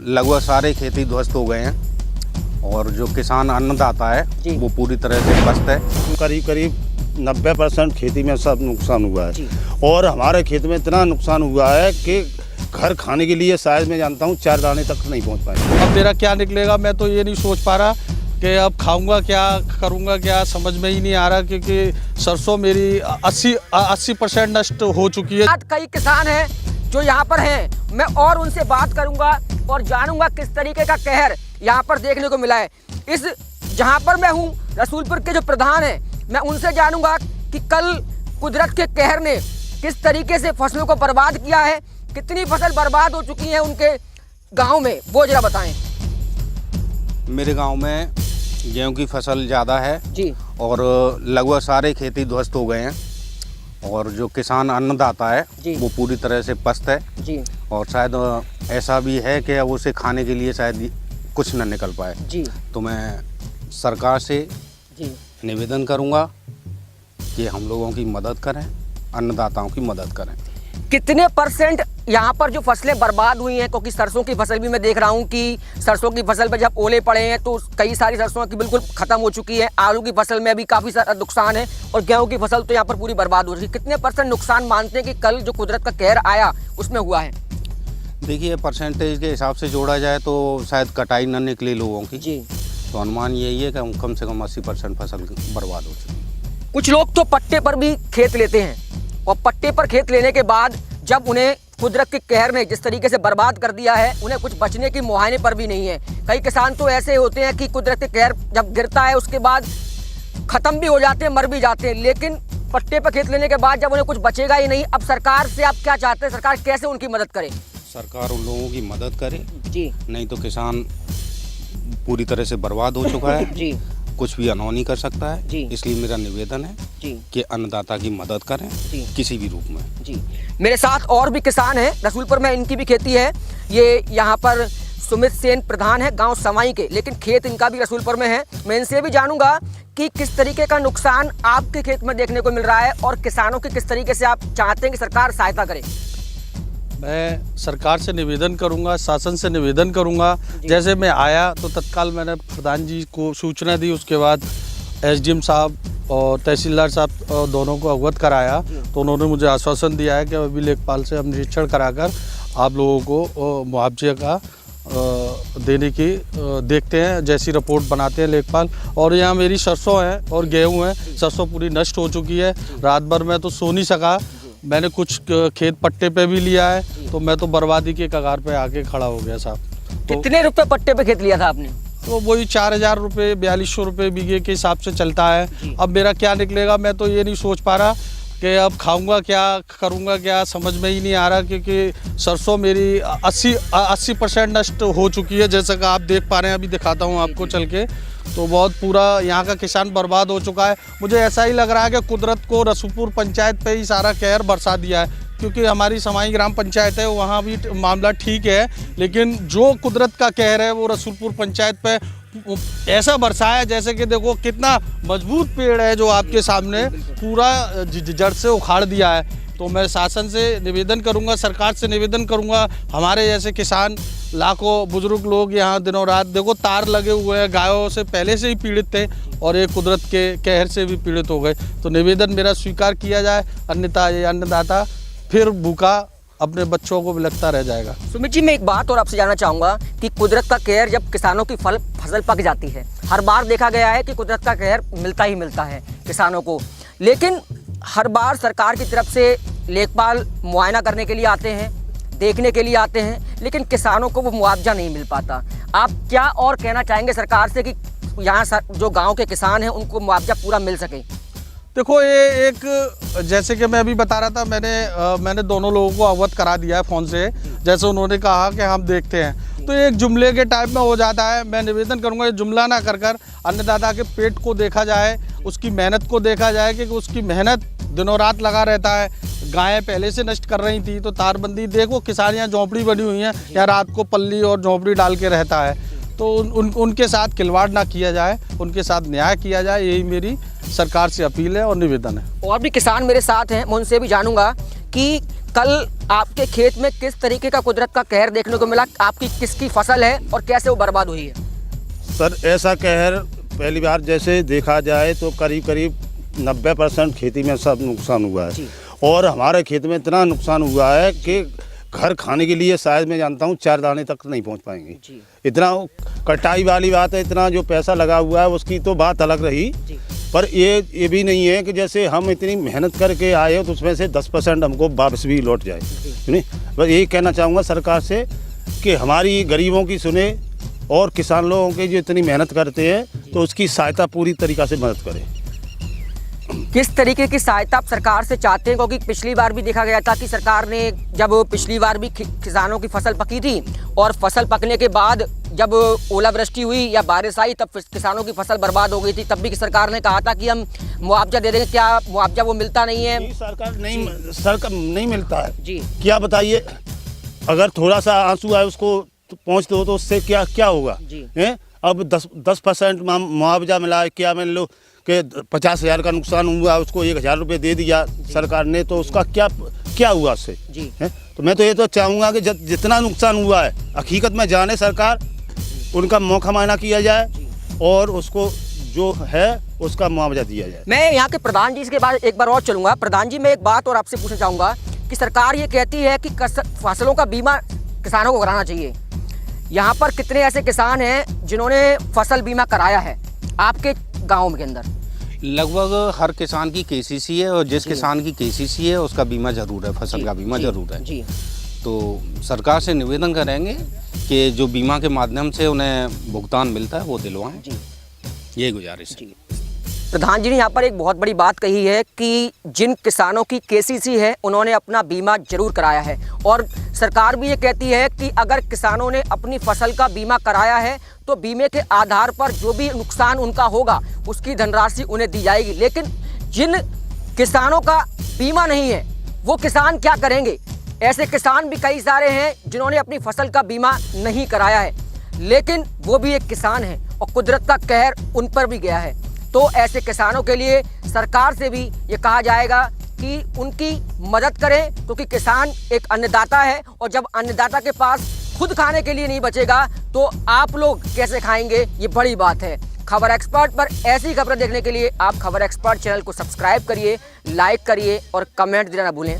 लगभग सारे खेती ध्वस्त हो गए हैं और जो किसान अन्नदाता है वो पूरी तरह से पस्त है। करीब करीब 90% खेती में सब नुकसान हुआ है और हमारे खेत में इतना नुकसान हुआ है कि घर खाने के लिए शायद मैं जानता हूँ 4 दाने तक नहीं पहुँच पाए। अब मेरा क्या निकलेगा मैं तो ये नहीं सोच पा रहा कि अब खाऊंगा क्या, करूंगा क्या, समझ में ही नहीं आ रहा, क्योंकि सरसों मेरी 80% नष्ट हो चुकी है। कई किसान हैं जो यहाँ पर हैं, मैं और उनसे बात करूंगा और जानूंगा किस तरीके का कहर यहाँ पर देखने को मिला है। इस जहाँ पर मैं हूँ रसूलपुर के जो प्रधान हैं, मैं उनसे जानूंगा कि कल कुदरत के कहर ने किस तरीके से फसलों को बर्बाद किया है, कितनी फसल बर्बाद हो चुकी है उनके गांव में, वो जरा बताएं। मेरे गांव में गेहूं की फसल ज़्यादा है जी और लगभग सारे खेती ध्वस्त हो गए हैं और जो किसान अन्नदाता है वो पूरी तरह से पस्त है जी। और शायद ऐसा भी है कि अब उसे खाने के लिए शायद कुछ न निकल पाए जी। तो मैं सरकार से निवेदन करूंगा कि हम लोगों की मदद करें, अन्नदाताओं की मदद करें। कितने % यहाँ पर जो फसलें बर्बाद हुई हैं, क्योंकि सरसों की फसल भी मैं देख रहा हूँ कि सरसों की फसल पर जब ओले पड़े हैं तो कई सारी सरसों की बिल्कुल ख़त्म हो चुकी है, आलू की फसल में अभी काफ़ी सारा नुकसान है और गेहूं की फसल तो यहाँ पर पूरी बर्बाद हो रही है। कितने % नुकसान मानते हैं कि कल जो कुदरत का कहर आया उसमें हुआ है? देखिए, परसेंटेज के हिसाब से जोड़ा जाए तो शायद कटाई न निकले लोगों की जी, तो अनुमान यही है कि कम से कम 80% फसल बर्बाद हो चुकी है। कुछ लोग तो पट्टे पर भी खेत लेते हैं और पट्टे पर खेत लेने के बाद जब उन्हें कुदरत के कहर ने जिस तरीके से बर्बाद कर दिया है, उन्हें कुछ बचने की मुहाने पर भी नहीं है। कई किसान तो ऐसे होते हैं कि कुदरत के कहर जब गिरता है उसके बाद खत्म भी हो जाते हैं, मर भी जाते हैं, लेकिन पट्टे पर खेत लेने के बाद जब उन्हें कुछ बचेगा ही नहीं। अब सरकार से आप क्या चाहते हैं, सरकार कैसे उनकी मदद करे? सरकार उन लोगों की मदद करे जी, नहीं तो किसान पूरी तरह से बर्बाद हो चुका है जी, कुछ भी अनहोनी कर सकता है जी। इसलिए मेरा निवेदन है जी, कि अन्नदाता की मदद करें जी। किसी भी रूप में। जी। मेरे साथ और भी किसान हैं रसूलपुर में, इनकी भी खेती है। ये यहाँ पर सुमित सेन प्रधान है गांव सवाई के, लेकिन खेत इनका भी रसूलपुर में है। मैं इनसे भी जानूंगा कि किस तरीके का नुकसान आपके खेत में देखने को मिल रहा है और किसानों की किस तरीके से आप चाहते हैं कि सरकार सहायता करे। मैं सरकार से निवेदन करूंगा, शासन से निवेदन करूंगा। जैसे मैं आया तो तत्काल मैंने प्रधान जी को सूचना दी, उसके बाद SDM साहब और तहसीलदार साहब दोनों को अवगत कराया तो उन्होंने मुझे आश्वासन दिया है कि अभी लेखपाल से हम निरीक्षण कराकर आप लोगों को मुआवजे का देने की देखते हैं, जैसी रिपोर्ट बनाते हैं लेखपाल। और यहाँ मेरी सरसों है और गेहूँ है, सरसों पूरी नष्ट हो चुकी है। रात भर में तो सो नहीं सका, मैंने कुछ खेत पट्टे पे भी लिया है तो मैं तो बर्बादी के कगार पे आके खड़ा हो गया साहब। तो कितने रुपए पट्टे पे खेत लिया था आपने? तो वही 4000 रुपये 4200 रुपये बीघे के हिसाब से चलता है। अब मेरा क्या निकलेगा मैं तो ये नहीं सोच पा रहा कि अब खाऊंगा क्या, करूंगा क्या, समझ में ही नहीं आ रहा, क्योंकि सरसों मेरी 80% नष्ट हो चुकी है। जैसा कि आप देख पा रहे हैं, अभी दिखाता हूँ आपको चल के, तो बहुत पूरा यहाँ का किसान बर्बाद हो चुका है। मुझे ऐसा ही लग रहा है कि कुदरत को रसूलपुर पंचायत पे ही सारा कहर बरसा दिया है, क्योंकि हमारी समाई ग्राम पंचायत है, वहाँ भी मामला ठीक है, लेकिन जो कुदरत का कहर है वो रसूलपुर पंचायत पे ऐसा बरसाया जैसे कि देखो कितना मजबूत पेड़ है जो आपके सामने पूरा जड़ से उखाड़ दिया है। तो मैं शासन से निवेदन करूंगा, सरकार से निवेदन करूंगा, हमारे जैसे किसान लाखों बुजुर्ग लोग यहाँ दिनों रात देखो तार लगे हुए हैं, गायों से पहले से ही पीड़ित थे और ये कुदरत के कहर से भी पीड़ित हो गए। तो निवेदन मेरा स्वीकार किया जाए, अन्यथा ये अन्नदाता फिर भूखा अपने बच्चों को बिलखता रह जाएगा। सुमित जी, मैं एक बात और आपसे जानना चाहूँगा कि कुदरत का कहर जब किसानों की फसल पक जाती है, हर बार देखा गया है कि कुदरत का कहर मिलता ही मिलता है किसानों को, लेकिन हर बार सरकार की तरफ से लेखपाल मुआयना करने के लिए आते हैं, देखने के लिए आते हैं, लेकिन किसानों को वो मुआवजा नहीं मिल पाता। आप क्या और कहना चाहेंगे सरकार से कि यहाँ जो गाँव के किसान हैं उनको मुआवजा पूरा मिल सके? देखो, ये एक जैसे कि मैं अभी बता रहा था, मैंने दोनों लोगों को अवगत करा दिया है फ़ोन से, जैसे उन्होंने कहा कि हम देखते हैं, तो एक जुमले के टाइप में हो जाता है। मैं निवेदन करूंगा ये जुमला ना कर अन्नदाता के पेट को देखा जाए, उसकी मेहनत को देखा जाए कि उसकी मेहनत दिनों रात लगा रहता है। गायें पहले से नष्ट कर रही थी तो तारबंदी, देखो किसान यहाँ झोंपड़ी बनी हुई है, यहाँ रात को पल्ली और झोंपड़ी डाल के रहता है, तो उनके साथ खिलवाड़ ना किया जाए, उनके साथ न्याय किया जाए, यही मेरी सरकार से अपील है और निवेदन है। और भी किसान मेरे साथ हैं, मैं उनसे भी जानूंगा कि कल आपके खेत में किस तरीके का कुदरत का कहर देखने को मिला, आपकी किसकी फसल है और कैसे वो बर्बाद हुई है? सर ऐसा कहर पहली बार जैसे देखा जाए तो करीब करीब 90% खेती में सब नुकसान हुआ है। और हमारे खेत में इतना नुकसान हुआ है कि घर खाने के लिए शायद मैं जानता हूँ 4 दाने तक नहीं पहुँच पाएंगे। इतना कटाई वाली बात है, इतना जो पैसा लगा हुआ है उसकी तो बात अलग रही, पर ये भी नहीं है कि जैसे हम इतनी मेहनत करके आए हो तो उसमें से 10% हमको वापस भी लौट जाए। नहीं, बस यही कहना चाहूँगा सरकार से कि हमारी गरीबों की सुने और किसान लोगों के जो इतनी मेहनत करते हैं तो उसकी सहायता पूरी तरीक़ा से मदद करें। किस तरीके की सहायता आप सरकार से चाहते हैं? क्योंकि पिछली बार भी देखा गया था कि सरकार ने जब पिछली बार भी किसानों की फसल पकी थी और फसल पकने के बाद जब ओलावृष्टि हुई या बारिश आई तब किसानों की फसल बर्बाद हो गई थी, तब भी सरकार ने कहा था कि हम मुआवजा दे देंगे। क्या मुआवजा वो मिलता नहीं है? सरकार नहीं मिलता है जी। क्या बताइए, अगर थोड़ा सा आंसू आए उसको पहुँच दो तो उससे क्या होगा? अब 10% मुआवजा मिला है, क्या मान लो कि 50,000 का नुकसान हुआ, उसको 1,000 रुपये दे दिया सरकार ने, तो उसका क्या हुआ उससे? तो मैं तो ये तो चाहूँगा कि जितना नुकसान हुआ है हकीकत में जाने सरकार, उनका मौका मायना किया जाए और उसको जो है उसका मुआवजा दिया जाए। मैं यहाँ के प्रधान जी के बाद एक बार और चलूँगा। प्रधान जी, मैं एक बात और आपसे पूछना चाहूँगा कि सरकार ये कहती है कि फसलों का बीमा किसानों को कराना चाहिए। यहाँ पर कितने ऐसे किसान हैं जिन्होंने फसल बीमा कराया है आपके गाँव के अंदर? लगभग हर किसान की केसीसी है और जिस किसान की केसीसी है उसका बीमा जरूर है, फसल का बीमा जरूर है। तो सरकार से निवेदन करेंगे कि जो बीमा के माध्यम से उन्हें भुगतान मिलता है वो दिलवाएं। ये गुजारिश है। प्रधान जी ने यहाँ पर एक बहुत बड़ी बात कही है कि जिन किसानों की केसीसी है उन्होंने अपना बीमा जरूर कराया है, और सरकार भी ये कहती है कि अगर किसानों ने अपनी फसल का बीमा कराया है तो बीमे के आधार पर जो भी नुकसान उनका होगा उसकी धनराशि उन्हें दी जाएगी। लेकिन जिन किसानों का बीमा नहीं है वो किसान क्या करेंगे? ऐसे किसान भी कई सारे हैं जिन्होंने अपनी फसल का बीमा नहीं कराया है, लेकिन वो भी एक किसान है और कुदरत का कहर उन पर भी गया है। तो ऐसे किसानों के लिए सरकार से भी ये कहा जाएगा कि उनकी मदद करें, क्योंकि किसान एक अन्नदाता है और जब अन्नदाता के पास खुद खाने के लिए नहीं बचेगा तो आप लोग कैसे खाएंगे? ये बड़ी बात है। खबर एक्सपर्ट पर ऐसी खबरें देखने के लिए आप खबर एक्सपर्ट चैनल को सब्सक्राइब करिए, लाइक करिए और कमेंट देना ना भूलें।